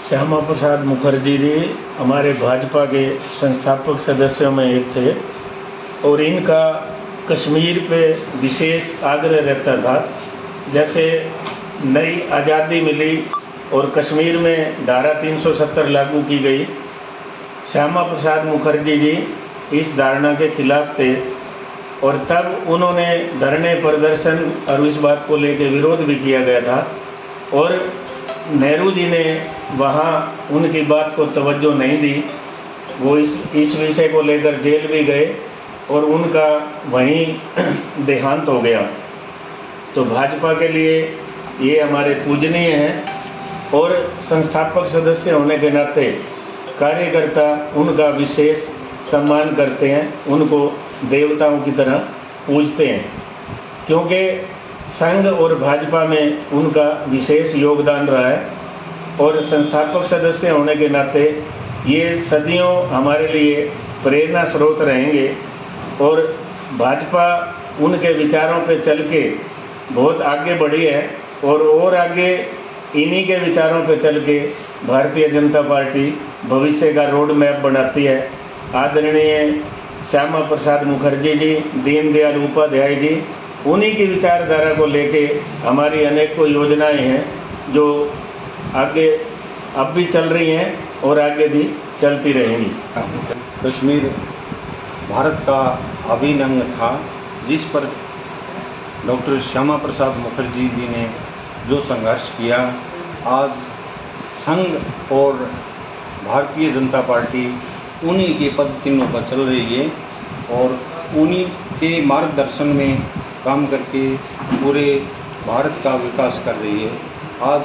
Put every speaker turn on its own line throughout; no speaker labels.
श्यामा प्रसाद मुखर्जी जी हमारे भाजपा के संस्थापक सदस्यों में एक थे और इनका कश्मीर पे विशेष आग्रह रहता था। जैसे नई आज़ादी मिली और कश्मीर में धारा 370 लागू की गई, श्यामा प्रसाद मुखर्जी जी इस धारणा के खिलाफ थे और तब उन्होंने धरने प्रदर्शन और इस बात को लेकर विरोध भी किया गया था और नेहरू जी ने वहाँ उनकी बात को तवज्जो नहीं दी। वो इस विषय को लेकर जेल भी गए और उनका वहीं देहांत हो गया। तो भाजपा के लिए ये हमारे पूजनीय हैं और संस्थापक सदस्य होने के नाते कार्यकर्ता उनका विशेष सम्मान करते हैं, उनको देवताओं की तरह पूजते हैं, क्योंकि संघ और भाजपा में उनका विशेष योगदान रहा है और संस्थापक सदस्य होने के नाते ये सदियों हमारे लिए प्रेरणा स्रोत रहेंगे और भाजपा उनके विचारों पे चल के बहुत आगे बढ़ी है और आगे इन्हीं के विचारों पे चल के भारतीय जनता पार्टी भविष्य का रोड मैप बनाती है। आदरणीय श्यामा प्रसाद मुखर्जी जी, दीनदयाल उपाध्याय जी, उन्हीं की विचारधारा को लेके हमारी अनेकों योजनाएं हैं जो आगे अब भी चल रही हैं और आगे भी चलती रहेंगी।
कश्मीर भारत का अभिन्न अंग था, जिस पर डॉक्टर श्यामा प्रसाद मुखर्जी जी ने जो संघर्ष किया, आज संघ और भारतीय जनता पार्टी उन्हीं के पद चिन्हों पर चल रही है और उन्हीं के मार्गदर्शन में काम करके पूरे भारत का विकास कर रही है। आज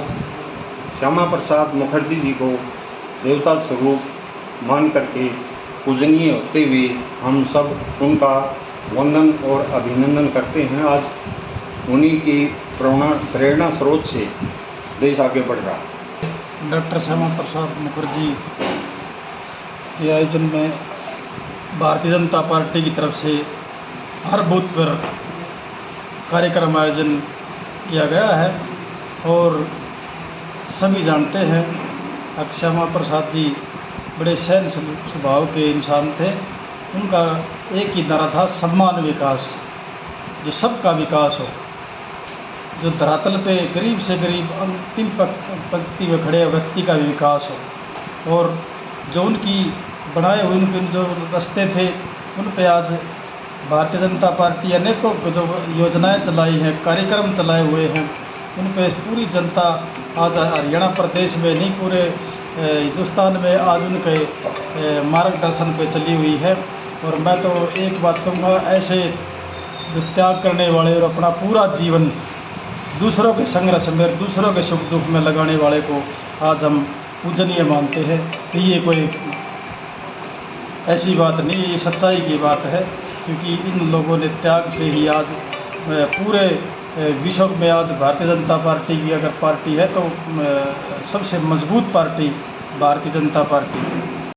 श्यामा प्रसाद मुखर्जी जी को देवता स्वरूप मान करके पूजनीय होते हुए हम सब उनका वंदन और अभिनंदन करते हैं। आज उन्हीं की प्रेरणा स्रोत से देश आगे बढ़ रहा है।
डॉक्टर श्यामा प्रसाद मुखर्जी के आयोजन में भारतीय जनता पार्टी की तरफ से हर बूथ पर कार्यक्रम आयोजन किया गया है और सभी जानते हैं कि श्यामा प्रसाद जी बड़े सहन स्वभाव के इंसान थे। उनका एक ही नारा था, सम्मान विकास, जो सबका विकास हो, जो धरातल पे गरीब से गरीब अंतिम पंक्ति में खड़े व्यक्ति का भी विकास हो। और जो उनकी बनाए हुए उनके जो रास्ते थे उन पे आज भारतीय जनता पार्टी अनेकों जो योजनाएं चलाई हैं, कार्यक्रम चलाए हुए हैं, उन पे पूरी जनता आज हरियाणा प्रदेश में नहीं पूरे हिंदुस्तान में आज उनके मार्गदर्शन पे चली हुई है। और मैं तो एक बात कहूँगा, ऐसे जो त्याग करने वाले और अपना पूरा जीवन दूसरों के संघर्ष में, दूसरों के सुख दुख में लगाने वाले को आज हम पूजनीय मानते हैं। कि ये कोई ऐसी बात नहीं, ये सच्चाई की बात है, क्योंकि इन लोगों ने त्याग से ही आज पूरे विश्व में आज भारतीय जनता पार्टी की अगर पार्टी है तो सबसे मजबूत पार्टी भारतीय जनता पार्टी है।